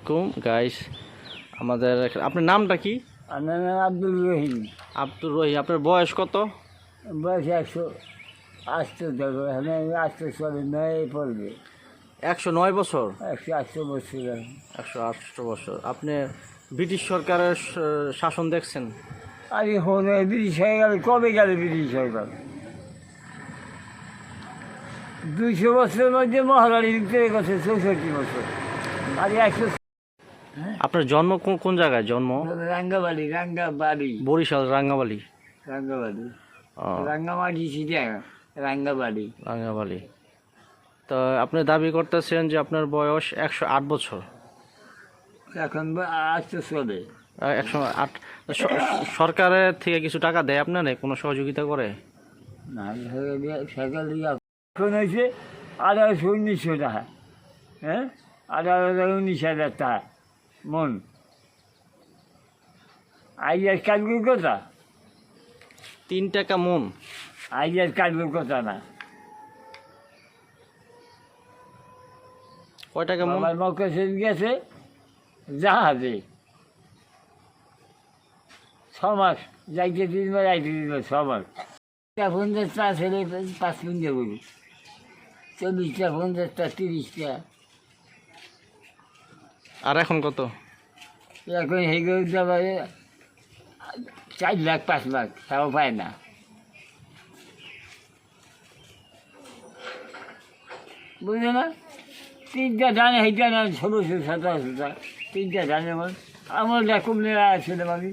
আলাইকুম গাইস। আমাদের আপনার নামটা কি? আমার নাম আব্দুল রহিম। আব্দুর রহিম। আপনার বয়স কত? বয়স 108 দেখো, আমি 809 পড়বে। 109 বছর। 108 বছর। 108 বছর। আপনি ব্রিটিশ সরকারের শাসন দেখছেন? আরে হন ব্রিটিশ হয়ে গেল, কবে গেল ব্রিটিশ সরকার? 200 বছরের মধ্যে মহারানী ভিক্টোরিয়া গেছে 64 বছর। আর 100। আপনার জন্ম কোন জায়গায় জন্ম? রাঙ্গাবাড়ি। বরিশাল রাঙ্গাবালি। ও, রাঙ্গামাটি সিটিয়া, রাঙ্গাবাড়ি। রাঙ্গাবালি। তো আপনি দাবি করতেছেন যে আপনার বয়স 108 বছর। এখন আসতে চলে 108। সরকারের থেকে কিছু টাকা দেয় আপনার, কোনো সহযোগিতা করে? না, সরকার এখন হয়েছে 1819 টাকা। হ্যাঁ, 18,19,000 টাকা মন। আইয়ার কাটগুর কথা, 3 টাকা মন। আইয়ার কাটগুর কথা না। কয় টাকা মন? আমার মকসেদ গেছে জাহাজে 6 মাস, যাইতে 3 মাস, আইতে 3 মাস, 6 মাস। 50টা ছেলে 5 মিনিটে বলি, 40টা, 50টা, 30টা। আর এখন কত? এখন হেগে 4 লাখ 5 লাখ তাও পায় না। বুঝলে না? 3টা ধানে হেঁটে না 1600-1700 টাকা। 3টা ধানে আমার লেখক নেওয়া ছিল আমি।